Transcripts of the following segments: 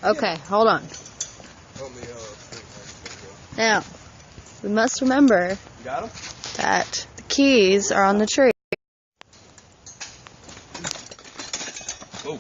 Okay, hold on. Now, we must remember that the keys are on the tree. Oh.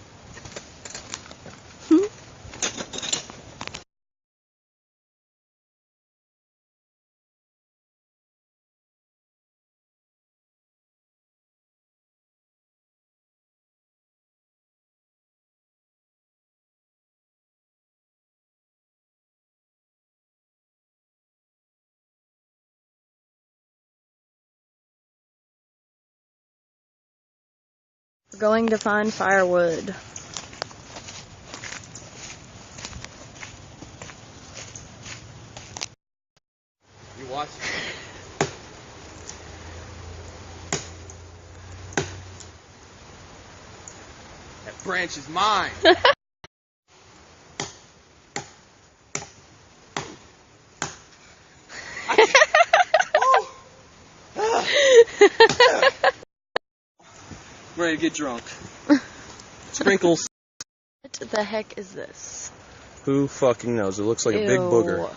We're going to find firewood. You watch. That branch is mine. Ready to get drunk. Sprinkles. What the heck is this? Who fucking knows? It looks like Ew. a big booger.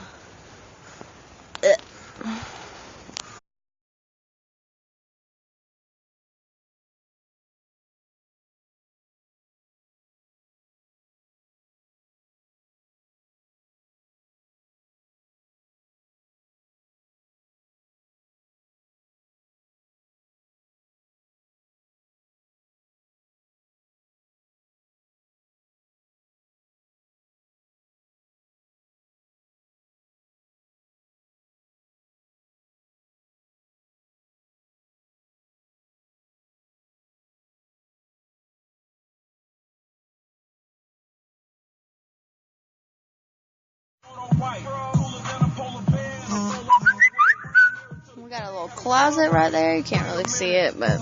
We got a little closet right there. You can't really see it, but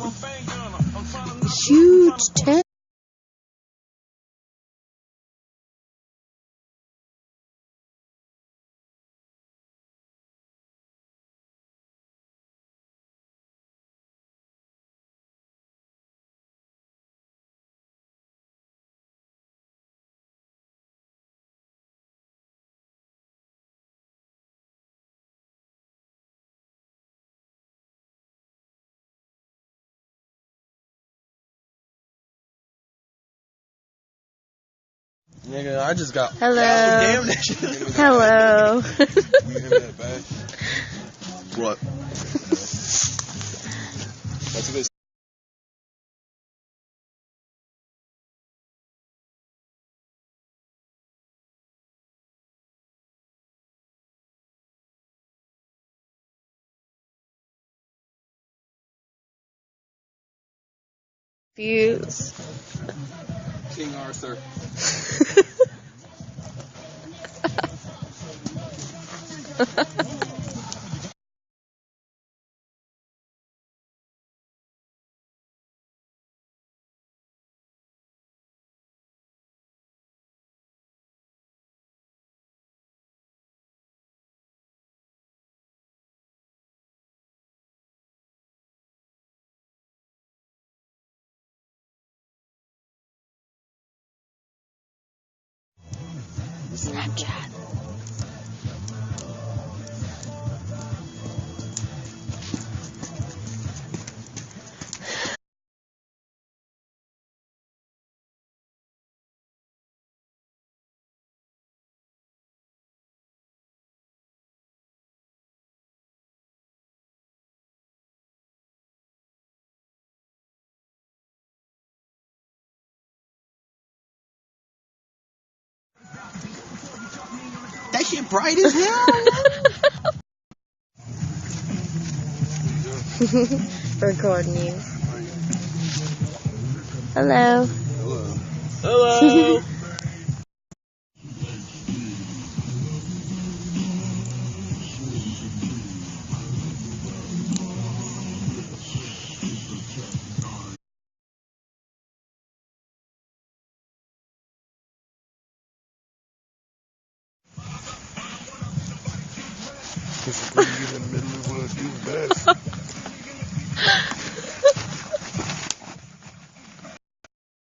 huge tent. Nigga, I just got. Hello. Damn that shit. Hello. You hear me that bad? What? That's a good. Fuse. King Arthur. Snapchat. That shit bright as hell. Recording you. Hello. Hello. Just put you in the middle of what you best.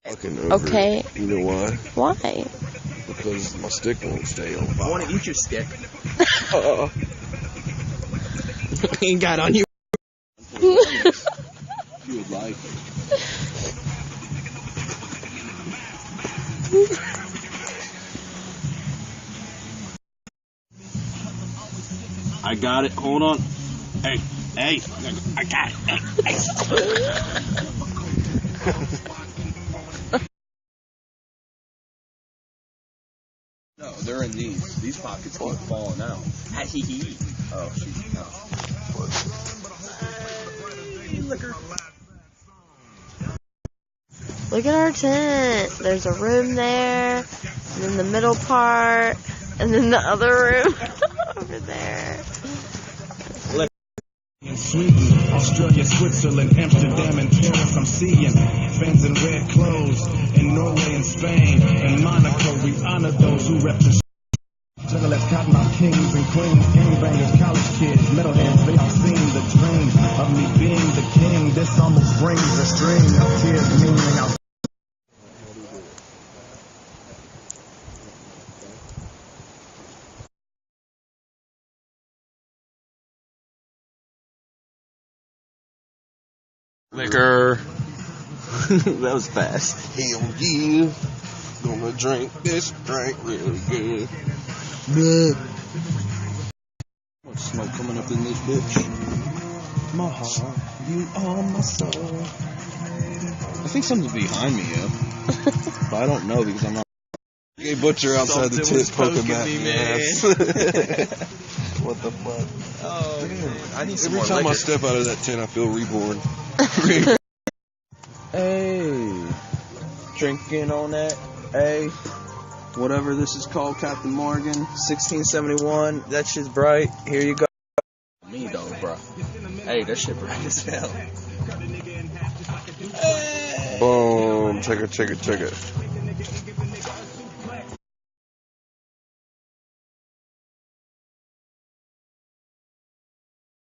Fucking over Okay. it. You know why? Why? Because because my stick won't stay on I fire. want to eat your stick. Ain't got on you. You would like it. I got it. Hold on. Hey, I got it. Hey. No, they're in these. These pockets keep falling out. Oh, she's Look at our tent. There's a room there, and then the middle part, and then the other room over there. In Sweden, Australia, Switzerland, Amsterdam, and Paris, I'm seeing fans in red clothes. In Norway and Spain and Monaco, we honor those who represent. Juggalettes, cottonmouth kings and queens, gangbangers, college kids, metalheads, they all seen the dream of me being the king. This almost brings a string of tears, meaning I'll Liquor. That was fast. hell yeah. Gonna drink this drink really good. Much smoke coming up in this bitch. My heart, you are my soul. I think something's behind me, yo. But I don't know because I'm not. Gay butcher outside the Something was tent poking at poking me, me, ass. What the fuck? Oh, I need some Every more time I liquor. step out of that tent, I feel reborn. Hey, drinking on that. Hey, whatever this is called, Captain Morgan. 1671. That shit's bright. Here you go. Me though, bro. Hey, that shit bright as hell. Boom, check it.